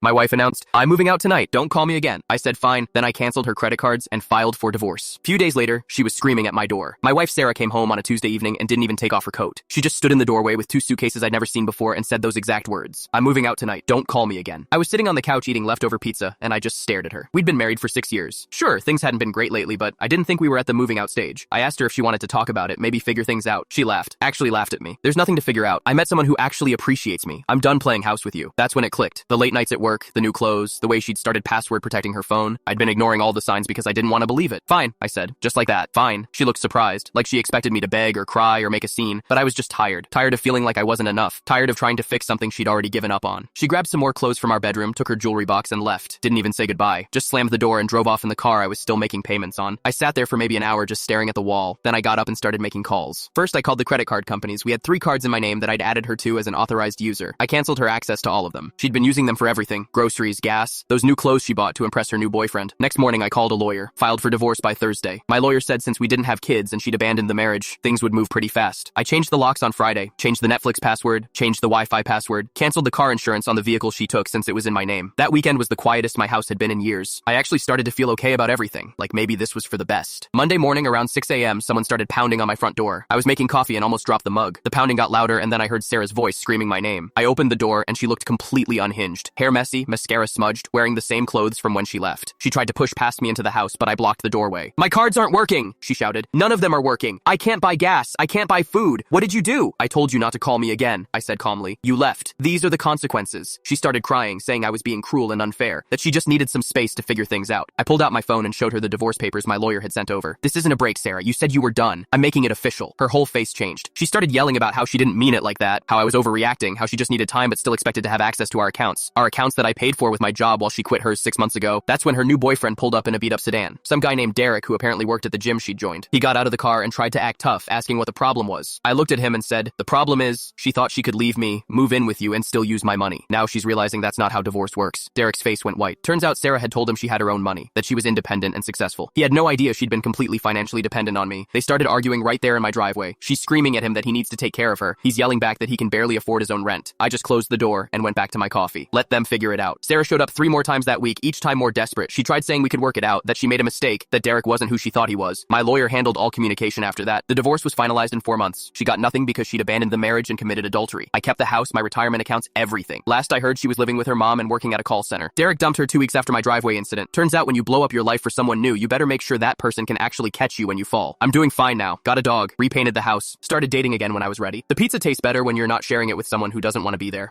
My wife announced, "I'm moving out tonight, don't call me again." I said fine, then I canceled her credit cards and filed for divorce. Few days later, she was screaming at my door. My wife Sarah came home on a Tuesday evening and didn't even take off her coat. She just stood in the doorway with 2 suitcases I'd never seen before and said those exact words. "I'm moving out tonight, don't call me again." I was sitting on the couch eating leftover pizza and I just stared at her. We'd been married for 6 years. Sure, things hadn't been great lately, but I didn't think we were at the moving out stage. I asked her if she wanted to talk about it, maybe figure things out. She laughed, actually laughed at me. "There's nothing to figure out. I met someone who actually appreciates me. I'm done playing house with you." That's when it clicked. The late nights at work, the new clothes, the way she'd started password protecting her phone. I'd been ignoring all the signs because I didn't want to believe it. "Fine," I said, just like that. "Fine." She looked surprised, like she expected me to beg or cry or make a scene, but I was just tired. Tired of feeling like I wasn't enough. Tired of trying to fix something she'd already given up on. She grabbed some more clothes from our bedroom, took her jewelry box and left. Didn't even say goodbye. Just slammed the door and drove off in the car I was still making payments on. I sat there for maybe an hour just staring at the wall. Then I got up and started making calls. First, I called the credit card companies. We had 3 cards in my name that I'd added her to as an authorized user. I canceled her access to all of them. She'd been using them for everything. Groceries, gas, those new clothes she bought to impress her new boyfriend. Next morning, I called a lawyer. Filed for divorce by Thursday. My lawyer said since we didn't have kids and she'd abandoned the marriage, things would move pretty fast. I changed the locks on Friday, changed the Netflix password, changed the Wi-Fi password, canceled the car insurance on the vehicle she took since it was in my name. That weekend was the quietest my house had been in years. I actually started to feel okay about everything, like maybe this was for the best. Monday morning around 6 a.m., someone started pounding on my front door. I was making coffee and almost dropped the mug. The pounding got louder and then I heard Sarah's voice screaming my name. I opened the door and she looked completely unhinged. Hair messy, mascara smudged, wearing the same clothes from when she left. She tried to push past me into the house, but I blocked the doorway. "My cards aren't working," she shouted. "None of them are working. I can't buy gas. I can't buy food. What did you do?" "I told you not to call me again," I said calmly. "You left. These are the consequences." She started crying, saying I was being cruel and unfair, that she just needed some space to figure things out. I pulled out my phone and showed her the divorce papers my lawyer had sent over. "This isn't a break, Sarah. You said you were done. I'm making it official." Her whole face changed. She started yelling about how she didn't mean it like that, how I was overreacting, how she just needed time but still expected to have access to our accounts that I paid for with my job while she quit hers 6 months ago. That's when her new boyfriend pulled up in a beat-up sedan. Some guy named Derek who apparently worked at the gym she'd joined. He got out of the car and tried to act tough, asking what the problem was. I looked at him and said, "The problem is, she thought she could leave me, move in with you, and still use my money. Now she's realizing that's not how divorce works." Derek's face went white. Turns out Sarah had told him she had her own money, that she was independent and successful. He had no idea she'd been completely financially dependent on me. They started arguing right there in my driveway. She's screaming at him that he needs to take care of her. He's yelling back that he can barely afford his own rent. I just closed the door and went back to my coffee. Let them figure it out. Sarah showed up 3 more times that week, each time more desperate. She tried saying we could work it out, that she made a mistake, that Derek wasn't who she thought he was. My lawyer handled all communication after that. The divorce was finalized in 4 months. She got nothing because she'd abandoned the marriage and committed adultery. I kept the house, my retirement accounts, everything. Last I heard, she was living with her mom and working at a call center. Derek dumped her 2 weeks after my driveway incident. Turns out when you blow up your life for someone new, you better make sure that person can actually catch you when you fall. I'm doing fine now. Got a dog, repainted the house, started dating again when I was ready. The pizza tastes better when you're not sharing it with someone who doesn't want to be there.